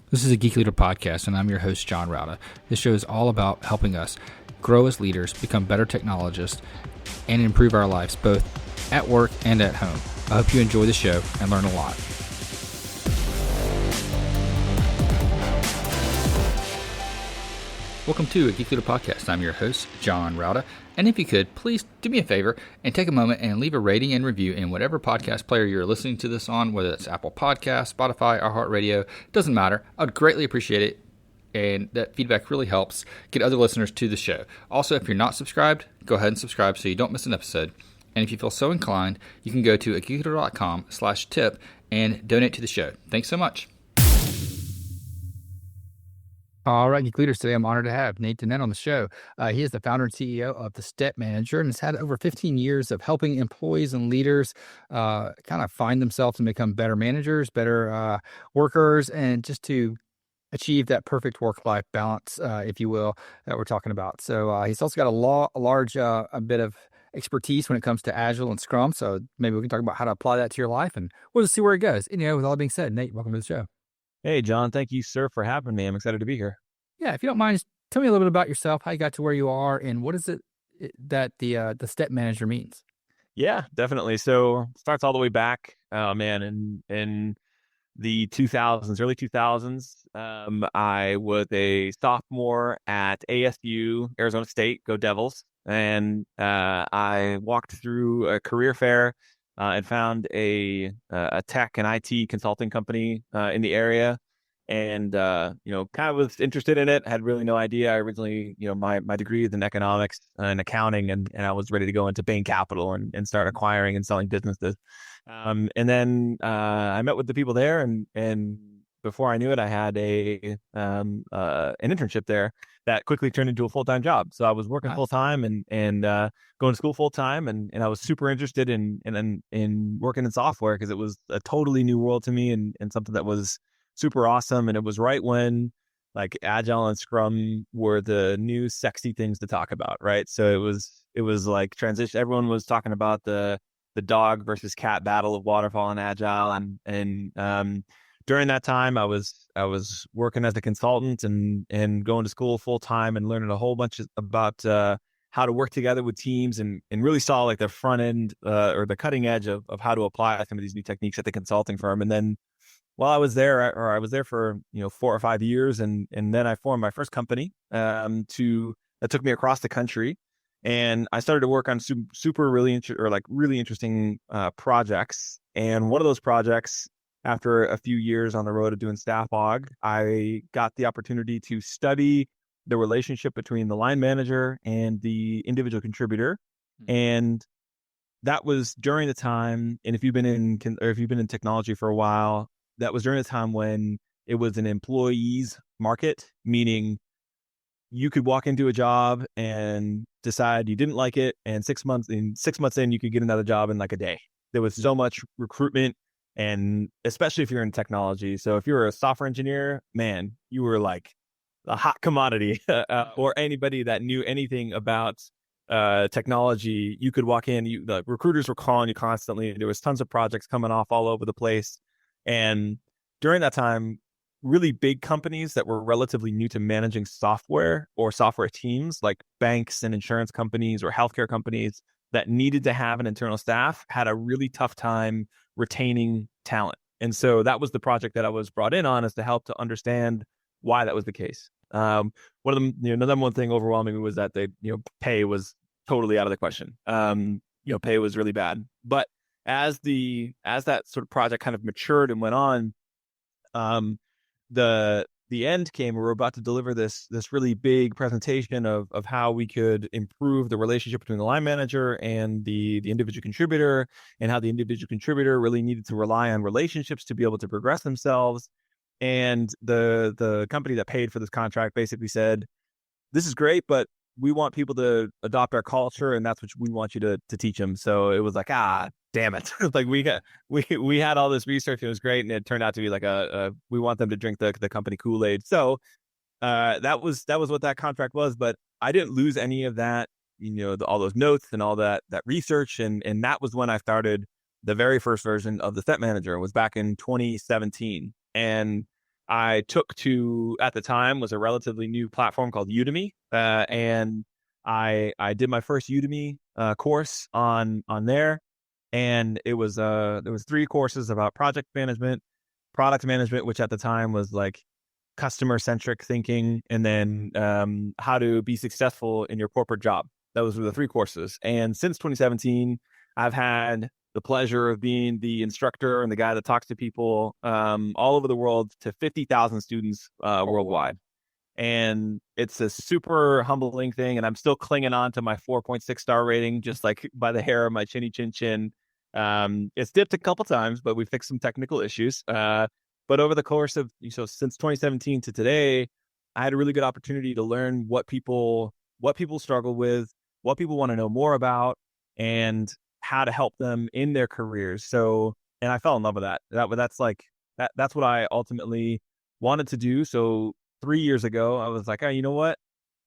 This is a Geek Leader podcast, and I'm your host, John Rauda. This show is all about helping us grow as leaders, become better technologists, and improve our lives both at work and at home. I hope you enjoy the show and learn a lot. Welcome to a Geek Leader podcast. I'm your host, John Rauda. And if you could, please do me a favor and take a moment and leave a rating and review in whatever podcast player you're listening to this on, whether it's Apple Podcasts, Spotify, iHeartRadio, doesn't matter. I would greatly appreciate it. And that feedback really helps get other listeners to the show. Also, if you're not subscribed, go ahead and subscribe so you don't miss an episode. And if you feel so inclined, you can go to geekleader.com/tip and donate to the show. Thanks so much. All right, Geek Leaders, today I'm honored to have Nate Dennett on the show. He is the founder and CEO of The Step Manager and has had over 15 years of helping employees and leaders kind of find themselves and become better managers, better workers, and just to achieve that perfect work-life balance, if you will, that we're talking about. So he's also got a large bit of expertise when it comes to Agile and Scrum. So maybe we can talk about how to apply that to your life, and we'll just see where it goes. And, with all that being said, Nate, welcome to the show. Hey, John. Thank you, sir, for having me. I'm excited to be here. Yeah, if you don't mind, just tell me a little bit about yourself, how you got to where you are, and what is it that the Step Manager means? Yeah, definitely. So it starts all the way back, in the 2000s, early 2000s. I was a sophomore at ASU, Arizona State, go Devils. And I walked through a career fair and found a tech and IT consulting company in the area. And, kind of was interested in it, had really no idea. I originally, my degree is in economics and accounting, and I was ready to go into Bain Capital and start acquiring and selling businesses. And then I met with the people there, and before I knew it, I had an internship there that quickly turned into a full-time job. So I was working full-time and going to school full-time, and I was super interested in working in software because it was a totally new world to me and something that was super awesome. And it was right when like Agile and Scrum were the new sexy things to talk about, right? So it was like transition. Everyone was talking about the dog versus cat battle of waterfall and Agile, and during that time I was working as a consultant and going to school full time and learning a whole bunch about how to work together with teams and really saw like the front end or the cutting edge of how to apply some of these new techniques at the consulting firm. And then while I was there, I was there for 4 or 5 years, and then I formed my first company that took me across the country, and I started to work on really interesting projects. And one of those projects, after a few years on the road of doing staff aug, I got the opportunity to study the relationship between the line manager and the individual contributor, and that was during the time. And if you've been in technology for a while, that was during a time when it was an employee's market, meaning you could walk into a job and decide you didn't like it, and 6 months in, you could get another job in like a day. There was so much recruitment, and especially if you're in technology. So if you're a software engineer, man, you were like a hot commodity, or anybody that knew anything about technology, you could walk in. The recruiters were calling you constantly. There was tons of projects coming off all over the place. And during that time, really big companies that were relatively new to managing software or software teams, like banks and insurance companies or healthcare companies that needed to have an internal staff, had a really tough time retaining talent. And so that was the project that I was brought in on, is to help to understand why that was the case. One of them, another one thing overwhelming me was that pay was totally out of the question. Pay was really bad. But as that sort of project kind of matured and went on, the end came. We were about to deliver this really big presentation of how we could improve the relationship between the line manager and the individual contributor, and how the individual contributor really needed to rely on relationships to be able to progress themselves. And the company that paid for this contract basically said, "This is great, but we want people to adopt our culture, and that's what we want you to teach them." So it was like, damn it. Like we had all this research, and it was great. And it turned out to be like we want them to drink the company Kool-Aid. So that was what that contract was. But I didn't lose any of that, all those notes and all that research. And that was when I started the very first version of the Step Manager. It was back in 2017. And I took to, at the time, was a relatively new platform called Udemy, and I did my first Udemy course on there, and it was there was 3 courses about project management, product management, which at the time was like customer centric thinking, and then how to be successful in your corporate job. Those were the 3 courses. And since 2017, I've had the pleasure of being the instructor and the guy that talks to people all over the world to 50,000 students worldwide. And it's a super humbling thing. And I'm still clinging on to my 4.6 star rating, just like by the hair of my chinny chin chin. It's dipped a couple times, but we fixed some technical issues. But over the course of, so since 2017 to today, I had a really good opportunity to learn what people struggle with, what people want to know more about, and how to help them in their careers. So, and I fell in love with that. That's like that's what I ultimately wanted to do. So 3 years ago, I was like, oh, you know what?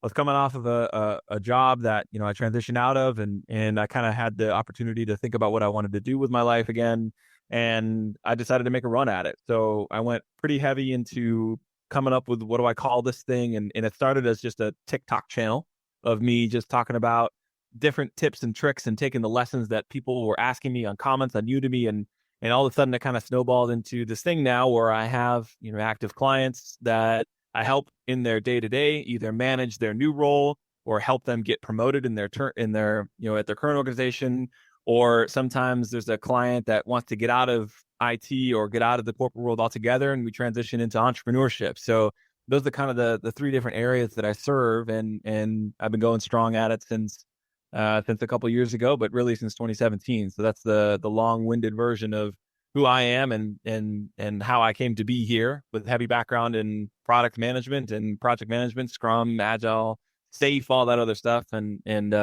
I was coming off of a job that, I transitioned out of, and I kind of had the opportunity to think about what I wanted to do with my life again. And I decided to make a run at it. So I went pretty heavy into coming up with, what do I call this thing? And it started as just a TikTok channel of me just talking about different tips and tricks and taking the lessons that people were asking me on comments on Udemy, and all of a sudden it kind of snowballed into this thing now where I have, active clients that I help in their day to day, either manage their new role or help them get promoted in their at their current organization. Or sometimes there's a client that wants to get out of IT or get out of the corporate world altogether, and we transition into entrepreneurship. So those are kind of the 3 different areas that I serve, and I've been going strong at it since a couple of years ago, but really since 2017. So that's the long-winded version of who I am and how I came to be here, with heavy background in product management and project management, Scrum, Agile, Safe, all that other stuff, and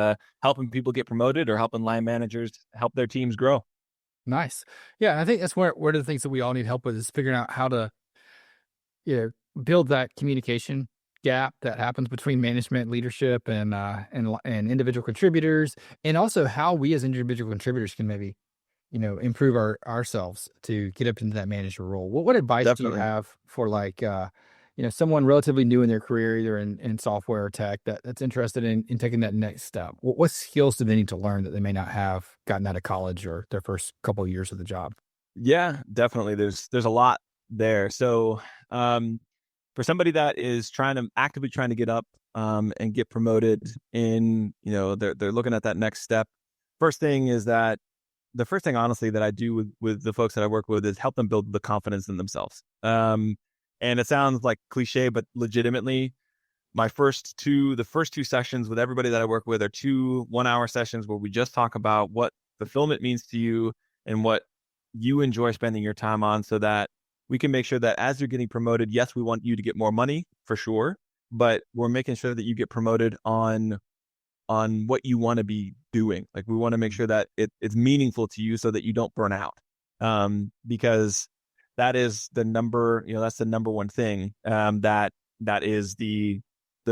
helping people get promoted or helping line managers help their teams grow. Nice. Yeah, and I think that's where one of the things that we all need help with is figuring out how to, build that communication gap that happens between management, leadership, and individual contributors, and also how we as individual contributors can maybe, improve ourselves to get up into that manager role. What advice do you Definitely. have for like, someone relatively new in their career, either in software or tech, that's interested in taking that next step? What skills do they need to learn that they may not have gotten out of college or their first couple of years of the job? Yeah, definitely. There's a lot there. So um, for somebody that is actively trying to get up and get promoted in, they're looking at that next step. First thing is that the first thing, honestly, that I do with the folks that I work with is help them build the confidence in themselves. And it sounds like cliche, but legitimately, the first 2 sessions with everybody that I work with are 2 1-hour sessions where we just talk about what fulfillment means to you and what you enjoy spending your time on, so that we can make sure that as you're getting promoted, yes, we want you to get more money for sure, but we're making sure that you get promoted on what you want to be doing. Like, we want to make sure that it's meaningful to you so that you don't burn out. Because that is that's the number one thing. That is the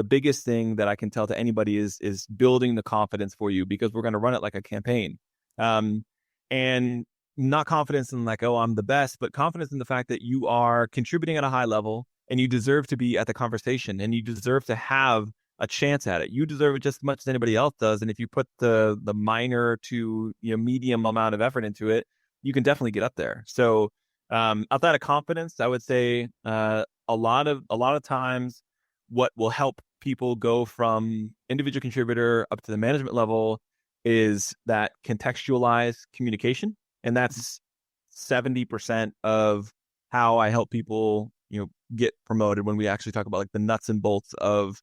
biggest thing that I can tell to anybody is building the confidence for you, because we're going to run it like a campaign. And not confidence in like, oh, I'm the best, but confidence in the fact that you are contributing at a high level and you deserve to be at the conversation and you deserve to have a chance at it. You deserve it just as much as anybody else does. And if you put the minor to medium amount of effort into it, you can definitely get up there. So outside of confidence, I would say a lot of times what will help people go from individual contributor up to the management level is that contextualized communication. And that's 70% of how I help people, get promoted. When we actually talk about like the nuts and bolts of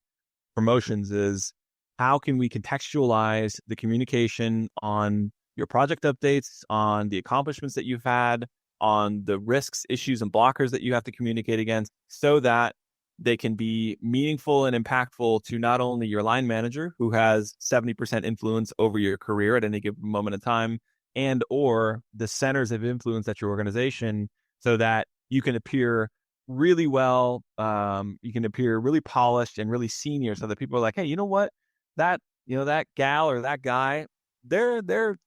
promotions, is how can we contextualize the communication on your project updates, on the accomplishments that you've had, on the risks, issues, and blockers that you have to communicate against, so that they can be meaningful and impactful to not only your line manager, who has 70% influence over your career at any given moment in time, and or the centers of influence at your organization, so that you can appear really well, you can appear really polished and really senior, so that people are like, hey, you know what, that gal or that guy, they're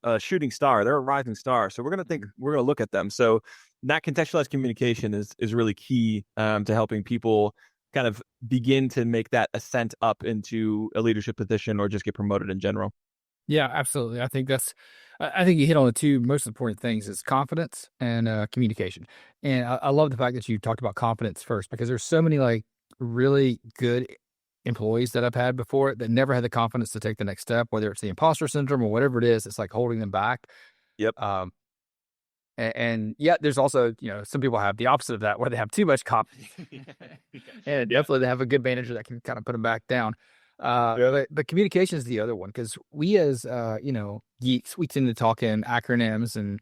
a shooting star, they're a rising star, so we're gonna look at them. So that contextualized communication is really key to helping people kind of begin to make that ascent up into a leadership position or just get promoted in general. Yeah, absolutely. I think you hit on the two most important things is confidence and communication. And I love the fact that you talked about confidence first because there's so many like really good employees that I've had before that never had the confidence to take the next step, whether it's the imposter syndrome or whatever it is, it's like holding them back. Yep. Um, and yet there's also, some people have the opposite of that where they have too much confidence. And definitely they have a good manager that can kind of put them back down. Yeah. But communication is the other one because we as geeks, we tend to talk in acronyms and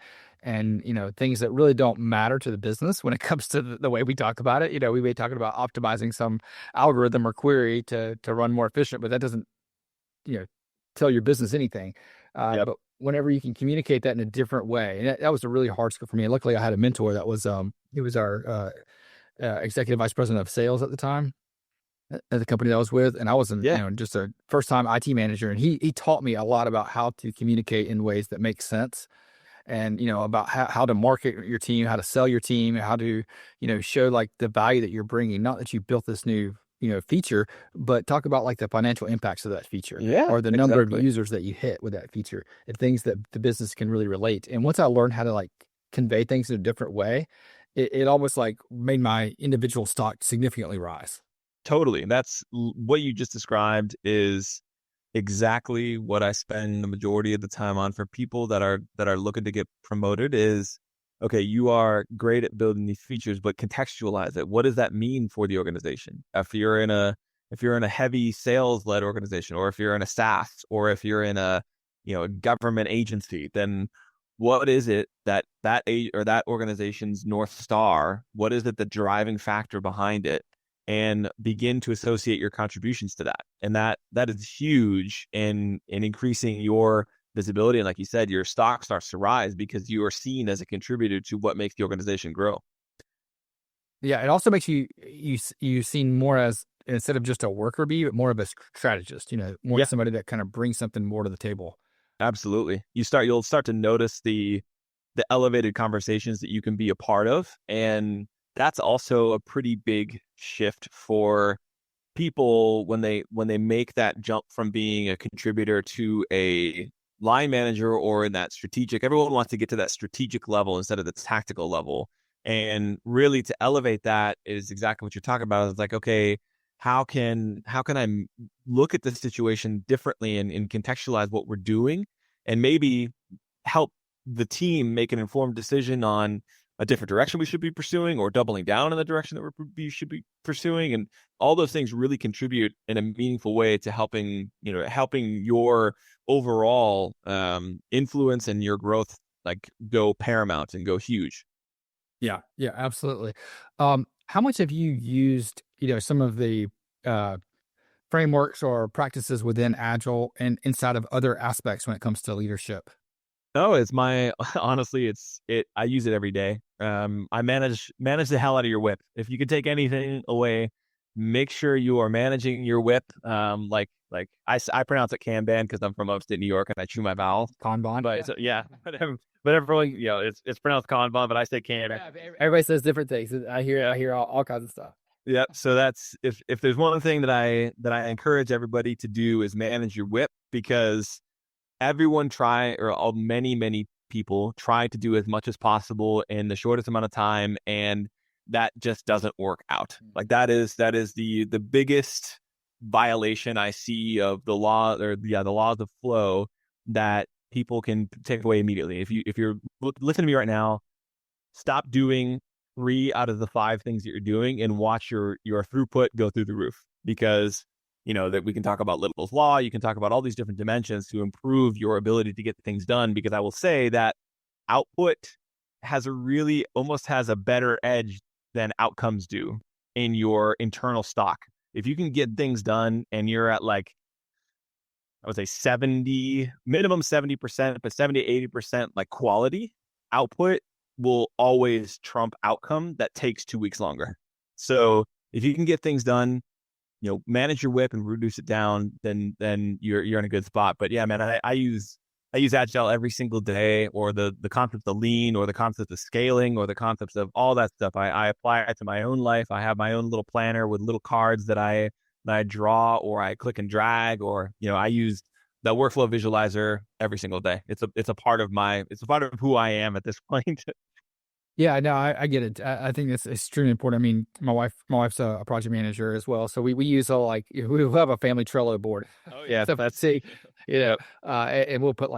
things that really don't matter to the business when it comes to the way we talk about it. We may be talking about optimizing some algorithm or query to run more efficient, but that doesn't you know tell your business anything. Yep. But whenever you can communicate that in a different way, and that was a really hard skill for me. And luckily, I had a mentor that was he was our executive vice president of sales at the time at the company that I was with, and I was Yeah. just a first time IT manager, and he taught me a lot about how to communicate in ways that make sense, and about how to market your team, how to sell your team, how to show like the value that you're bringing. Not that you built this new feature, but talk about like the financial impacts of that feature Yeah. or the number of Exactly. users that you hit with that feature and things that the business can really relate. And once I learned how to like convey things in a different way, it almost like made my individual stock significantly rise. Totally. What you just described is exactly what I spend the majority of the time on for people that are looking to get promoted is okay, you are great at building these features, but contextualize it. What does that mean for the organization? If you're in a heavy sales led organization, or if you're in a SaaS, or if you're in a government agency, then what is it or that organization's North Star? What is it the driving factor behind it? And begin to associate your contributions to that. And that is huge in increasing your visibility. And like you said, your stock starts to rise because you are seen as a contributor to what makes the organization grow. Yeah, it also makes you seen more as instead of just a worker bee, but more of a strategist. More Yeah, somebody that kind of brings something more to the table. absolutely. You'll start to notice the elevated conversations that you can be a part of. And that's also a pretty big shift for people when they make that jump from being a contributor to a line manager or in that strategic. Everyone wants to get to that strategic level instead of the tactical level. And really to elevate that is exactly what you're talking about. It's like, okay, how can I look at the situation differently and contextualize what we're doing and maybe help the team make an informed decision on a different direction we should be pursuing or doubling down in the direction that we should be pursuing. And all those things really contribute in a meaningful way to helping your overall influence and your growth like go paramount and go huge. Yeah, yeah, absolutely. How much have you used, some of the uh, frameworks or practices within Agile and inside of other aspects when it comes to leadership? No, it's my honestly, I use it every day. I manage the hell out of your whip. If you could take anything away, make sure you are managing your whip. Like I pronounce it Kanban because I'm from upstate New York and I chew my vowels. Kanban. But Yeah. yeah, but everyone, it's pronounced Kanban, but I say Kanban. Yeah, everybody says different things. I hear all kinds of stuff. Yeah, so that's if there's one thing that I encourage everybody to do is manage your whip because many people try to do as much as possible in the shortest amount of time, and that just doesn't work out. Like that is the biggest violation I see of the law, or the laws of flow that people can take away immediately. If you're listening to me right now, stop doing 3 out of the 5 things that you're doing and watch your throughput go through the roof, because that we can talk about Little's law. You can talk about all these different dimensions to improve your ability to get things done, because I will say that output almost has a better edge than outcomes do in your internal stock. If you can get things done and you're at like, I would say 70, minimum 70%, but 70 to 80% like quality, output will always trump outcome that takes 2 weeks longer. So if you can get things done, manage your whip and reduce it down, then you're in a good spot. But yeah, man, I use I use Agile every single day, or the concept of lean, or the concept of scaling, or the concepts of all that stuff. I apply it to my own life. I have my own little planner with little cards that I draw, or I click and drag, or I use the workflow visualizer every single day. It's a part of who I am at this point. Yeah, no, I get it. I think it's extremely important. I mean, my wife's a project manager as well, so we use we have a family Trello board. Oh yeah, So that's see, yep, and we'll put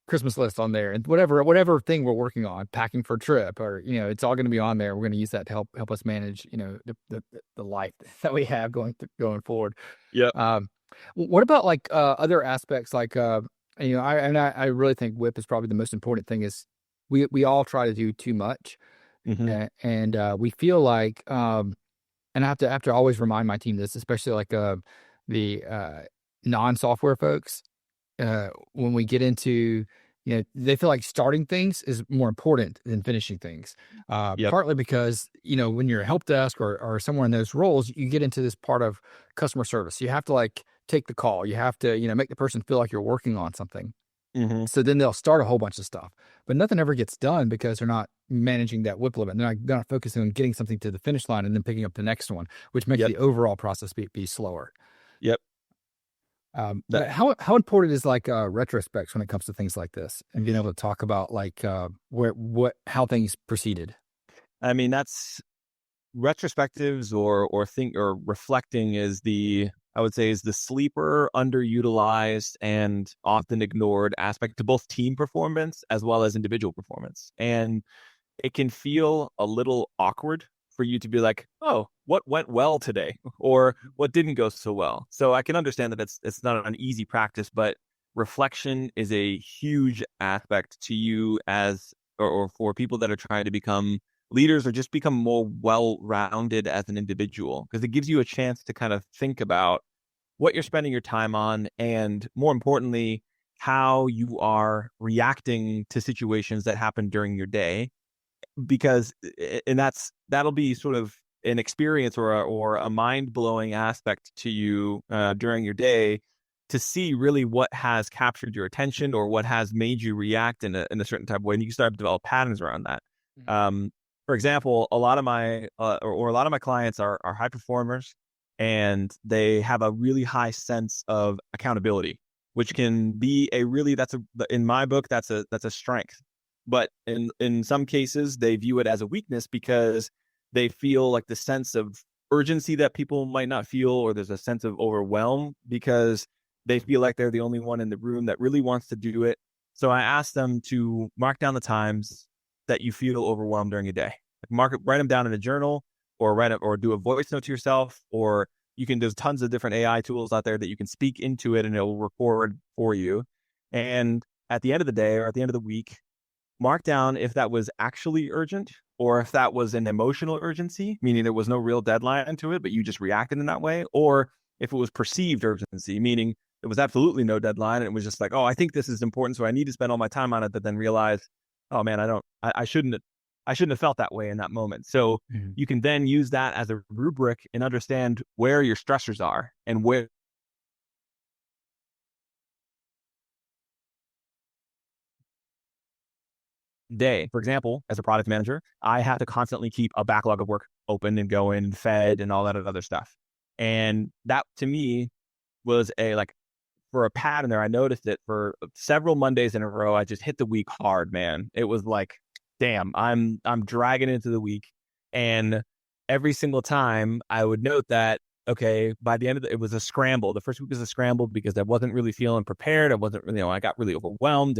Christmas list on there and whatever thing we're working on, packing for a trip, or it's all going to be on there. We're going to use that to help us manage the life that we have going forward. yep. What about other aspects I really think WIP is probably the most important thing is we all try to do too much, Hmm. and we feel like and I have to always remind my team this, especially the non-software folks, when we get into they feel like starting things is more important than finishing things, Yep. partly because when you're a help desk or somewhere in those roles, you get into this part of customer service. You have to take the call. You have to make the person feel like you're working on something. Hmm. So then they'll start a whole bunch of stuff, but nothing ever gets done because they're not managing that WIP limit. They're not focusing on getting something to the finish line and then picking up the next one, which makes Yep. the overall process be slower. Yep. That But how important is retrospects when it comes to things like this, and being able to talk about how things proceeded? I mean, that's retrospectives, or reflecting is I would say is the sleeper, underutilized, and often ignored aspect to both team performance as well as individual performance. And it can feel a little awkward for you to be like, oh, what went well today, or what didn't go so well. So I can understand that it's not an easy practice, but reflection is a huge aspect to you or for people that are trying to become leaders or just become more well-rounded as an individual, because it gives you a chance to kind of think about what you're spending your time on, and more importantly, how you are reacting to situations that happen during your day. Because and that'll be sort of an experience, or a mind-blowing aspect to you during your day, to see really what has captured your attention or what has made you react in a certain type of way, and you can start to develop patterns around that. Mhm. For example, a lot of my or a lot of my clients are high performers, and they have a really high sense of accountability, which can be in my book, that's a strength. But in some cases, they view it as a weakness because they feel like the sense of urgency that people might not feel, or there's a sense of overwhelm because they feel like they're the only one in the room that really wants to do it. So I asked them to mark down the times that you feel overwhelmed during a day. Write them down in a journal, or do a voice note to yourself, or there's tons of different AI tools out there that you can speak into it and it will record for you. And at the end of the day, or at the end of the week, mark down if that was actually urgent, or if that was an emotional urgency, meaning there was no real deadline to it, but you just reacted in that way, or if it was perceived urgency, meaning there was absolutely no deadline and it was just like, oh, I think this is important, so I need to spend all my time on it, but then realize, oh man, I shouldn't have felt that way in that moment. So Mhm. you can then use that as a rubric and understand where your stressors are and where day. For example, as a product manager, I have to constantly keep a backlog of work open and going and fed and all that other stuff. And that to me was for a pattern there. I noticed it for several Mondays in a row. I just hit the week hard, man. It was like, damn, I'm dragging into the week. And every single time I would note that, okay, by the end of it was a scramble. The first week was a scramble because I wasn't really feeling prepared. I wasn't really, I got really overwhelmed,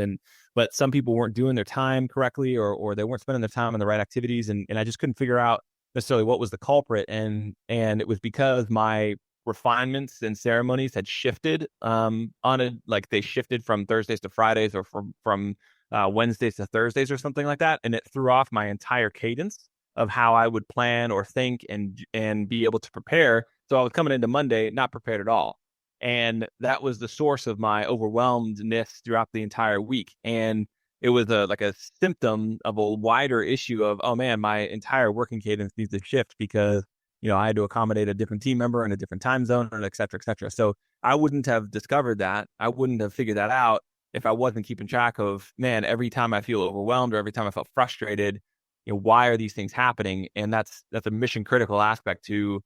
but some people weren't doing their time correctly, or they weren't spending their time on the right activities. And I just couldn't figure out necessarily what was the culprit. And it was because my refinements and ceremonies had shifted they shifted from Thursdays to Fridays, or from Wednesdays to Thursdays or something like that. And it threw off my entire cadence of how I would plan or think and be able to prepare. So I was coming into Monday not prepared at all. And that was the source of my overwhelmedness throughout the entire week. And it was a symptom of a wider issue of, oh man, my entire working cadence needs to shift because I had to accommodate a different team member in a different time zone, and et cetera, et cetera. So I wouldn't have discovered that. I wouldn't have figured that out if I wasn't keeping track of, man, every time I feel overwhelmed or every time I felt frustrated, why are these things happening? And that's a mission critical aspect to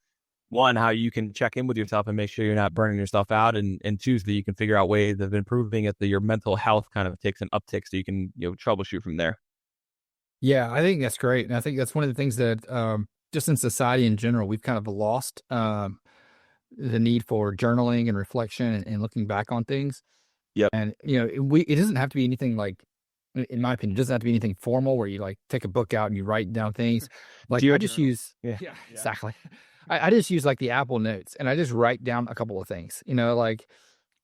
one, how you can check in with yourself and make sure you're not burning yourself out, and two, so that you can figure out ways of improving it, that your mental health kind of takes an uptick, so you can troubleshoot from there. Yeah, I think that's great, and I think that's one of the things that, just in society in general, we've kind of lost, the need for journaling and reflection and looking back on things. Yep. And, it doesn't have to be anything like, in my opinion, it doesn't have to be anything formal where you like take a book out and you write down things. Like Do I your just journal. use, Yeah. yeah, Yeah. exactly. I just use like the Apple Notes and I just write down a couple of things, like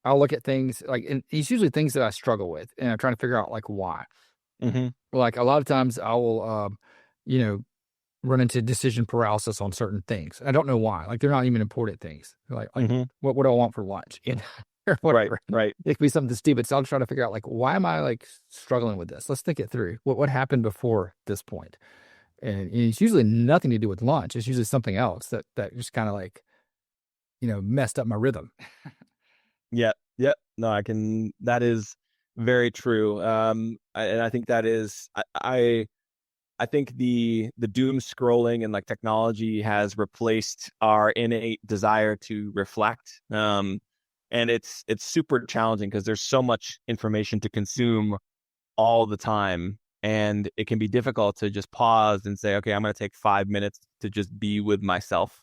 I'll look at things like, and it's usually things that I struggle with and I'm trying to figure out like why. Mm-hmm. Like a lot of times I will, you know, run into decision paralysis on certain things. I don't know why. Like they're not even important things. Like Mm-hmm. what do I want for lunch? Or Right. whatever. Right. It could be something stupid. So I'll try to figure out like why am I like struggling with this? Let's think it through. What happened before this point? And it's usually nothing to do with lunch. It's usually something else that just kind of like, messed up my rhythm. Yeah. Yep. No, I can. That is very true. And I think that is. I think the doom scrolling and like technology has replaced our innate desire to reflect. And it's super challenging because there's so much information to consume all the time, and it can be difficult to just pause and say, okay, I'm going to take 5 minutes to just be with myself.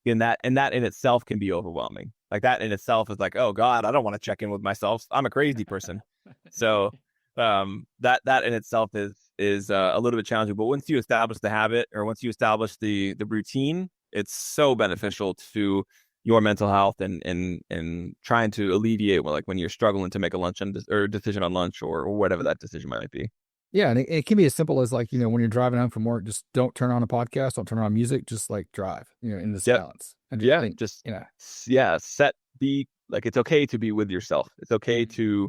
And that in itself can be overwhelming. Like that in itself is like, oh God, I don't want to check in with myself. I'm a crazy person. So that in itself is a little bit challenging. But once you establish the habit, or once you establish the routine, it's so beneficial to your mental health, and trying to alleviate, well, like when you're struggling to make a lunch or decision on lunch, or whatever that decision might be. Yeah, and it can be as simple as like, when you're driving home from work, just don't turn on a podcast, don't turn on music, just like drive, in the Yep. silence. And just Yeah. think, Just yeah. It's okay to be with yourself. It's okay Mhm.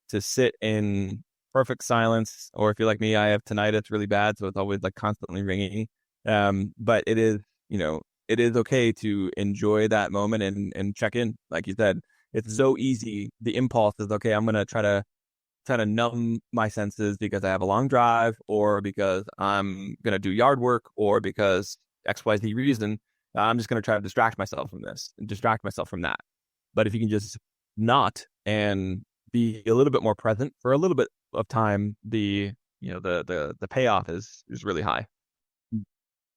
to sit in perfect silence. Or if you're like me, I have tinnitus really bad, so it's always like constantly ringing. But it is okay to enjoy that moment and check in. Like you said, it's so easy. The impulse is, okay, I'm gonna try to numb my senses because I have a long drive, or because I'm gonna do yard work, or because XYZ reason. I'm just gonna try to distract myself from this and distract myself from that. But if you can just not, and be a little bit more present for a little bit of time, the payoff is really high.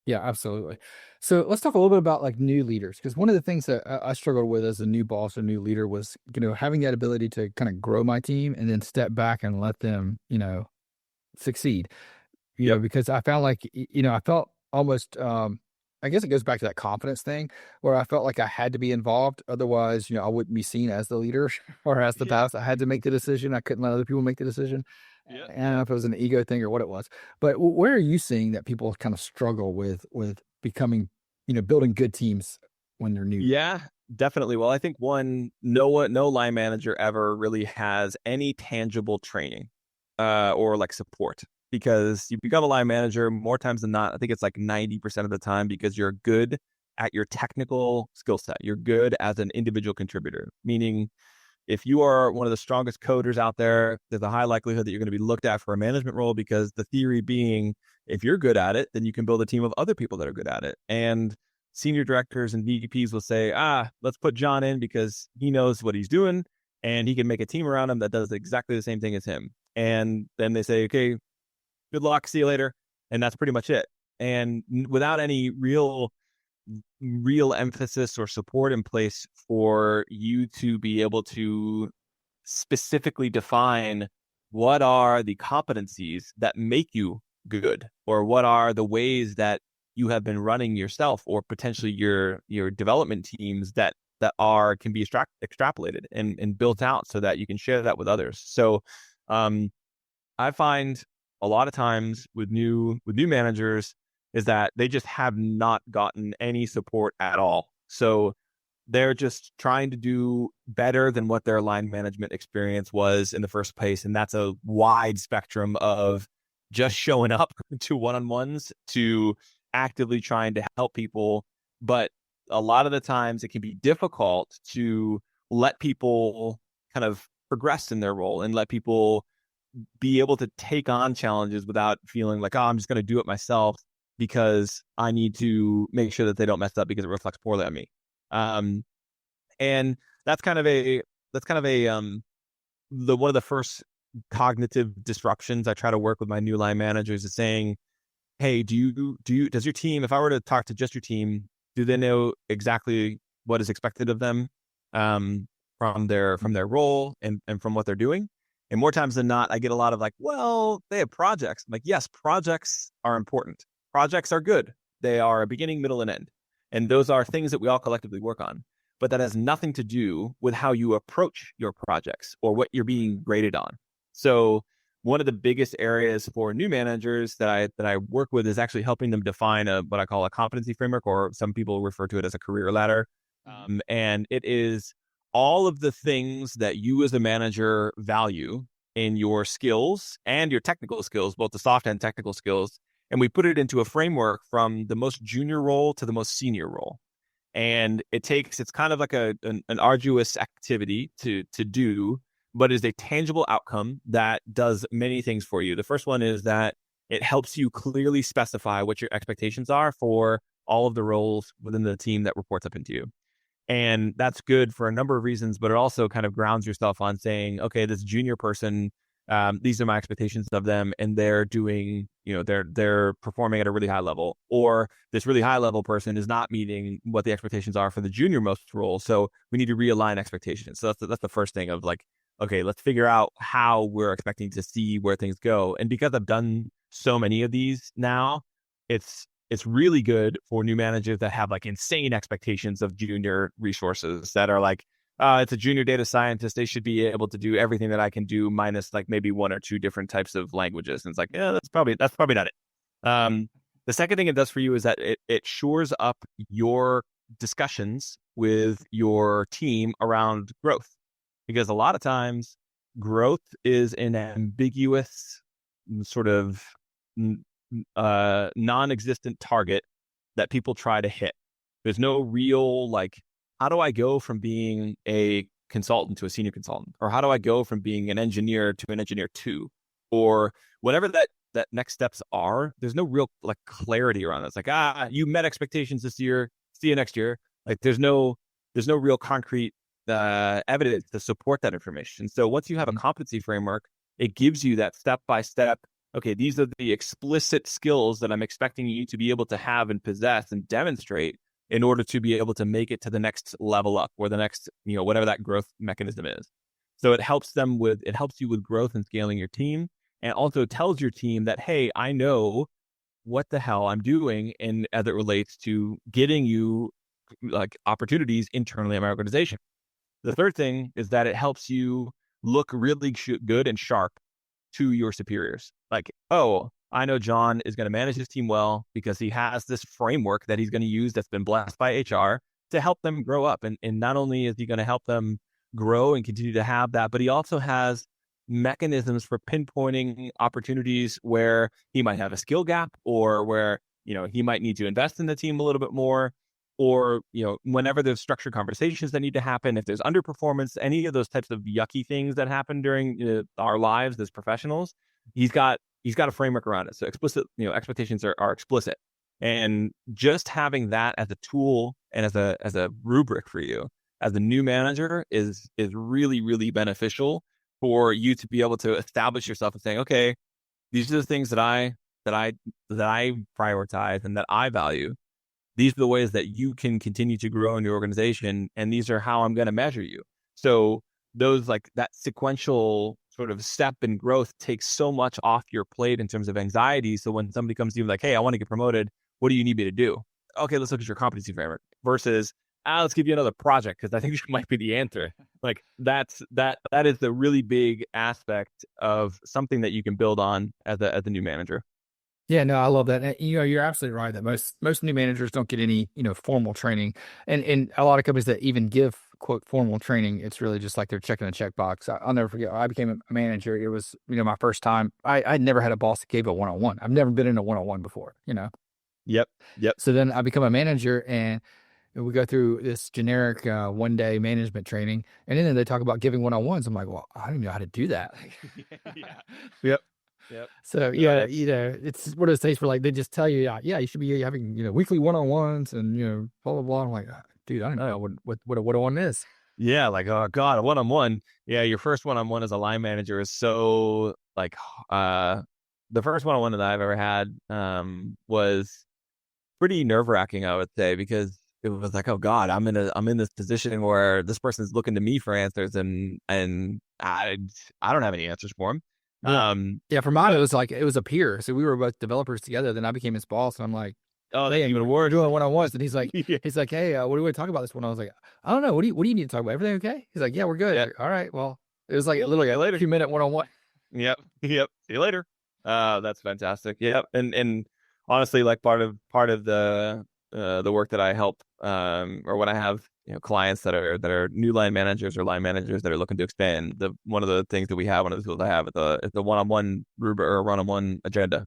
Yeah, absolutely. So let's talk a little bit about like new leaders, because one of the things that I struggled with as a new boss or new leader was, having that ability to kind of grow my team and then step back and let them, succeed. Yep. Because I found like, I felt almost, I guess it goes back to that confidence thing where I felt like I had to be involved. Otherwise, I wouldn't be seen as the leader or as the Yeah. boss. I had to make the decision. I couldn't let other people make the decision. Yeah. I don't know if it was an ego thing or what it was, but where are you seeing that people kind of struggle with becoming, building good teams when they're new? Yeah, definitely. Well, I think no line manager ever really has any tangible training, or like support, because you become a line manager more times than not. I think it's like 90% of the time, because you're good at your technical skill set. You're good as an individual contributor, meaning if you are one of the strongest coders out there, there's a high likelihood that you're going to be looked at for a management role, because the theory being, if you're good at it, then you can build a team of other people that are good at it. And senior directors and VPs will say, let's put John in because he knows what he's doing, and he can make a team around him that does exactly the same thing as him. And then they say, okay, good luck, see you later. And that's pretty much it. And without any real emphasis or support in place for you to be able to specifically define what are the competencies that make you good, or what are the ways that you have been running yourself, or potentially your development teams that are can be extrapolated and built out so that you can share that with others. So I find a lot of times with new managers is that they just have not gotten any support at all. So they're just trying to do better than what their line management experience was in the first place. And that's a wide spectrum of just showing up to one-on-ones, to actively trying to help people. But a lot of the times it can be difficult to let people kind of progress in their role and let people be able to take on challenges without feeling like, oh, I'm just going to do it myself because I need to make sure that they don't mess up because it reflects poorly on me. Um, and that's kind of a the one of the first cognitive disruptions I try to work with my new line managers is saying, hey, does your team, if I were to talk to just your team, do they know exactly what is expected of them from their role and from what they're doing? And more times than not, I get a lot of like, well, they have projects. I'm like, yes, projects are important. Projects are good. They are a beginning, middle, and end. And those are things that we all collectively work on. But that has nothing to do with how you approach your projects or what you're being graded on. So one of the biggest areas for new managers that I work with is actually helping them define what I call a competency framework, or some people refer to it as a career ladder. And it is all of the things that you as a manager value in your skills and your technical skills, both the soft and technical skills. And we put it into a framework from the most junior role to the most senior role. And it's kind of like an arduous activity to do, but is a tangible outcome that does many things for you. The first one is that it helps you clearly specify what your expectations are for all of the roles within the team that reports up into you. And that's good for a number of reasons, but it also kind of grounds yourself on saying, okay, this junior person, these are my expectations of them, and they're doing, they're performing at a really high level. Or this really high level person is not meeting what the expectations are for the junior most role. So we need to realign expectations. So that's the first thing of like, okay, let's figure out how we're expecting to see where things go. And because I've done so many of these now, it's really good for new managers that have like insane expectations of junior resources that are like, it's a junior data scientist. They should be able to do everything that I can do minus like maybe one or two different types of languages. And it's like, yeah, that's probably not it. The second thing it does for you is that it shores up your discussions with your team around growth, because a lot of times growth is an ambiguous sort of non-existent target that people try to hit. There's no real like, how do I go from being a consultant to a senior consultant? Or how do I go from being an engineer to an engineer 2? Or whatever that next steps are, there's no real like clarity around it. It's like, you met expectations this year, see you next year. Like there's no real concrete evidence to support that information. So once you have a competency framework, it gives you that step-by-step, okay, these are the explicit skills that I'm expecting you to be able to have and possess and demonstrate in order to be able to make it to the next level up, or the next, whatever that growth mechanism is. So it helps you with growth and scaling your team, and also tells your team that, hey, I know what the hell I'm doing and as it relates to getting you like opportunities internally in my organization. The third thing is that it helps you look really good and sharp to your superiors. Like, oh, I know John is going to manage his team well because he has this framework that he's going to use that's been blessed by HR to help them grow up. And not only is he going to help them grow and continue to have that, but he also has mechanisms for pinpointing opportunities where he might have a skill gap, or where, he might need to invest in the team a little bit more, or, whenever there's structured conversations that need to happen, if there's underperformance, any of those types of yucky things that happen during our lives as professionals, he's got a framework around it. So explicit, expectations are explicit. And just having that as a tool and as a rubric for you as a new manager is really, really beneficial for you to be able to establish yourself and saying, okay, these are the things that I prioritize and that I value. These are the ways that you can continue to grow in your organization, and these are how I'm going to measure you. So those, like, that sequential sort of step in growth takes so much off your plate in terms of anxiety. So when somebody comes to you like, hey, I want to get promoted, what do you need me to do? Okay, let's look at your competency framework, versus let's give you another project because I think this might be the answer. Like that is the really big aspect of something that you can build on as a new manager. Yeah, no, I love that. And, you're absolutely right that most new managers don't get any, formal training, and a lot of companies that even give quote formal training, it's really just like they're checking a checkbox. I'll never forget. I became a manager. It was, my first time. I'd never had a boss that gave a one-on-one. I've never been in a one-on-one before. Yep. So then I become a manager, and and we go through this generic 1 day management training, and then they talk about giving one-on-ones. I'm like, well, I don't even know how to do that. Yeah. Yep. Yep. So No, yeah, that's it's one of those things where like they just tell you, yeah, you should be having weekly one-on-ones and blah blah blah. I'm like, dude, I don't know what a one-on-one is. yeah, like, oh God, a one-on-one. Yeah, your first one-on-one as a line manager is so like the first one-on-one that I've ever had was pretty nerve-wracking, I would say, because it was like, oh God, I'm in this position where this person's looking to me for answers, and I don't have any answers for him. Yeah, yeah. For mine, it But was like it was a peer, so we were both developers together. Then I became his boss, and I'm like, oh, that's man, even we're worse. doing one-on-ones, and Yeah. he's like, hey, what do we want to talk about this one? I was like, I don't know. What do you need to talk about? Everything okay? He's like, yeah, we're good. Yeah. Like, all right, well, it was like Yep. literally See you a later. 2-minute one-on-one. Yep. Yep. See you later. That's fantastic. Yep. And honestly, like part of the work that I help, or when I have clients that are new line managers or line managers that are looking to expand, one of the things that we have, one of the tools I have is the one-on-one rubric or one-on-one agenda.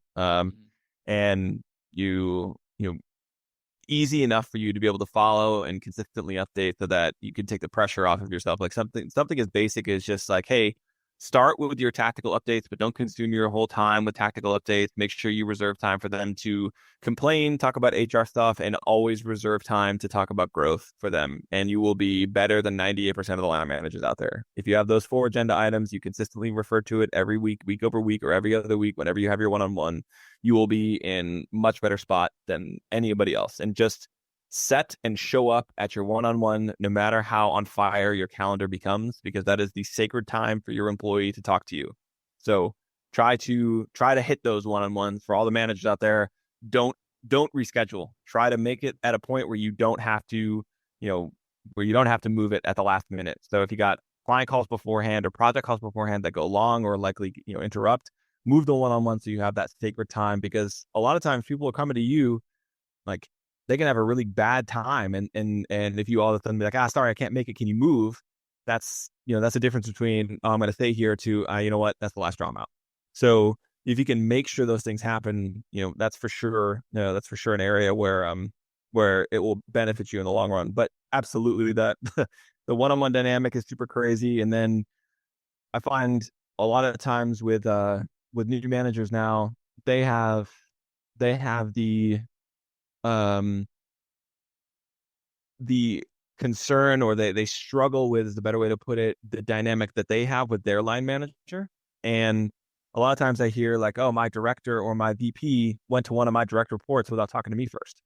And you easy enough for you to be able to follow and consistently update so that you can take the pressure off of yourself. Like something as basic as just like, hey, start with your tactical updates, but don't consume your whole time with tactical updates. Make sure you reserve time for them to complain, talk about HR stuff, and always reserve time to talk about growth for them. And you will be better than 98% of the line managers out there. If you have those 4 agenda items, you consistently refer to it every week, week over week, or every other week, whenever you have your one-on-one, you will be in much better spot than anybody else. And just set and show up at your one-on-one, no matter how on fire your calendar becomes, because that is the sacred time for your employee to talk to you. So try to hit those one-on-ones. For all the managers out there, don't reschedule. Try to make it at a point where you don't have to, move it at the last minute. So if you got client calls beforehand or project calls beforehand that go long or likely interrupt, move the one-on-one so you have that sacred time, because a lot of times people are coming to you like they can have a really bad time, and if you all of a sudden be like, sorry, I can't make it, can you move? That's that's a difference between, oh, I'm going to stay here to you know what, that's the last draw I'm out. So if you can make sure those things happen, that's for sure an area where it will benefit you in the long run. But absolutely, that the one-on-one dynamic is super crazy. And then I find a lot of times with new managers now, they have um the concern, or they struggle with, is the better way to put it, the dynamic that they have with their line manager. And a lot of times I hear like, oh, my director or my VP went to one of my direct reports without talking to me first.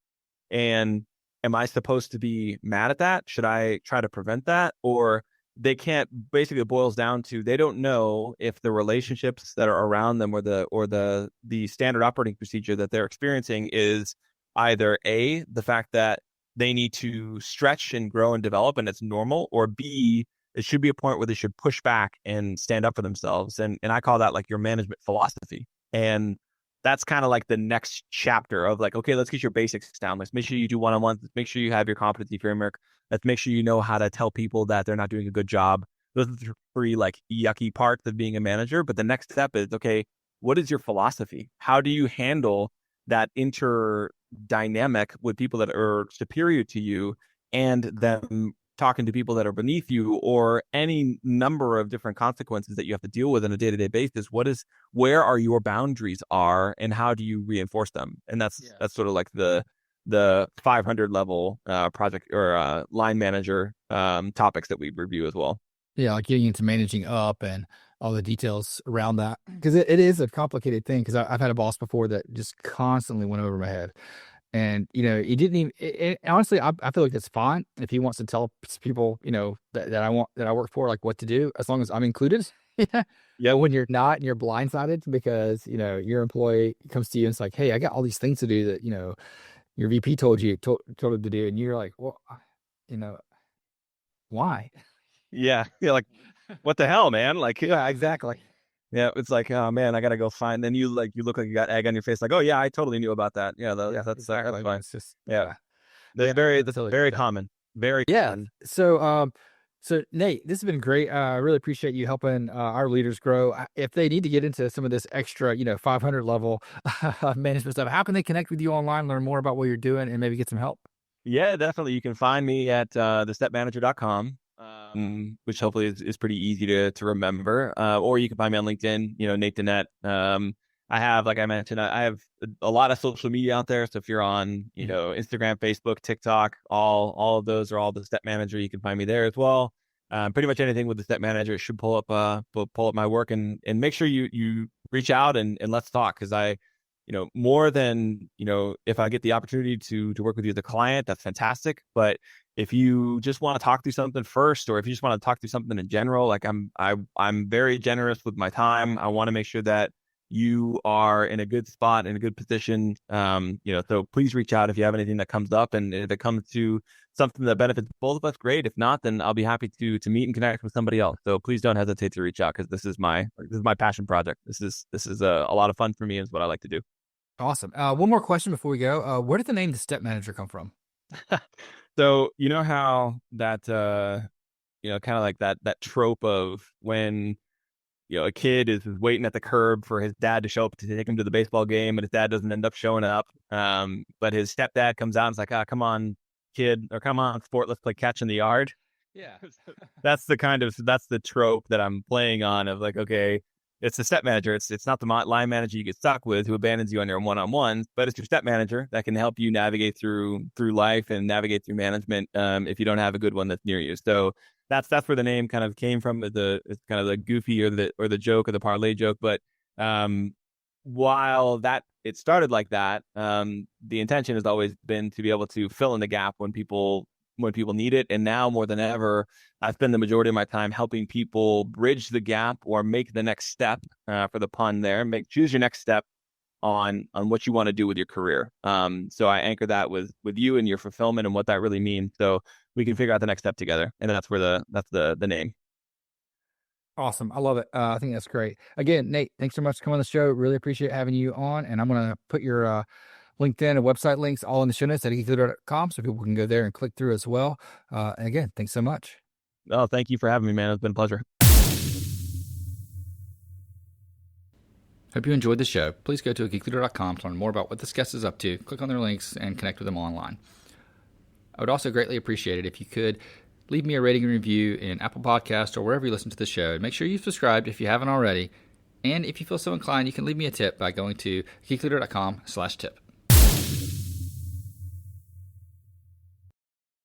And am I supposed to be mad at that? Should I try to prevent that? Or they can't, basically it boils down to, they don't know if the relationships that are around them or the standard operating procedure that they're experiencing is either A, the fact that they need to stretch and grow and develop and it's normal, or B, it should be a point where they should push back and stand up for themselves. And I call that like your management philosophy. And that's kind of like the next chapter of like, okay, let's get your basics down. Let's make sure you do one-on-ones. Let's make sure you have your competency framework. Let's make sure you know how to tell people that they're not doing a good job. Those are the 3 like yucky parts of being a manager. But the next step is, okay, what is your philosophy? How do you handle that dynamic with people that are superior to you and them talking to people that are beneath you, or any number of different consequences that you have to deal with on a day-to-day basis? Where are your boundaries and how do you reinforce them? And that's sort of like the 500 level project or line manager topics that we review as well. Yeah, like getting into managing up and all the details around that, because it is a complicated thing. Because I've had a boss before that just constantly went over my head, and he didn't even. Honestly, I feel like that's fine if he wants to tell people that I work for, like, what to do, as long as I'm included. Yeah. Yeah. When you're not and you're blindsided because your employee comes to you and it's like, hey, I got all these things to do that your VP told him to do, and you're like, well, why? Yeah. Yeah. Like, what the hell, man? Like, Yeah, exactly. yeah, it's like, oh man, I gotta go find. Then you look like you got egg on your face. Like, oh yeah, I totally knew about that. Yeah, that's Exactly. fine. It's just Yeah, yeah, that's totally very get that. common. Very Yeah. common. So Nate, this has been great. I really appreciate you helping our leaders grow. If they need to get into some of this extra, 500 level management stuff, how can they connect with you online, learn more about what you're doing, and maybe get some help? Yeah, definitely. You can find me at thestepmanager.com, which hopefully is pretty easy to remember. Or you can find me on LinkedIn, Nate Dennett. I have, like I mentioned, I have a lot of social media out there. So if you're on, Instagram, Facebook, TikTok, all of those are all the Step Manager. You can find me there as well. Pretty much anything with the Step Manager should pull up my work, and make sure you reach out and let's talk, because more than, if I get the opportunity to work with you as a client, that's fantastic. But if you just want to talk through something first, or if you just want to talk through something in general, like I'm very generous with my time. I want to make sure that you are in a good spot, in a good position. So please reach out if you have anything that comes up, and if it comes to something that benefits both of us, great. If not, then I'll be happy to meet and connect with somebody else. So please don't hesitate to reach out, because this is my passion project. This is a lot of fun for me, is what I like to do. Awesome. One more question before we go. Where did the name the Step Manager come from? So you know how that kind of like that trope of when a kid is waiting at the curb for his dad to show up to take him to the baseball game, and his dad doesn't end up showing up. But his stepdad comes out and is like, come on, kid, or come on, sport, let's play catch in the yard. Yeah. That's the trope that I'm playing on, of like, okay, it's the step manager. It's not the line manager you get stuck with, who abandons you on your one-on-ones, but it's your step manager that can help you navigate through life and navigate through management, if you don't have a good one that's near you. So that's where the name kind of came from. It's kind of the goofy or the joke or the parlay joke. But while it started like that, the intention has always been to be able to fill in the gap when people need it. And now more than ever, I spend the majority of my time helping people bridge the gap, or make the next step, for the pun there, choose your next step on what you want to do with your career. So I anchor that with you and your fulfillment and what that really means, so we can figure out the next step together. And that's where that's the name. Awesome. I love it. I think that's great. Again, Nate, thanks so much for coming on the show. Really appreciate having you on. And I'm going to put your LinkedIn and website links all in the show notes at geekleader.com, so people can go there and click through as well. And again, thanks so much. Oh, thank you for having me, man. It's been a pleasure. Hope you enjoyed the show. Please go to geekleader.com to learn more about what this guest is up to. Click on their links and connect with them online. I would also greatly appreciate it if you could leave me a rating and review in Apple Podcasts or wherever you listen to the show. And make sure you've subscribed if you haven't already. And if you feel so inclined, you can leave me a tip by going to geekleader.com/tip.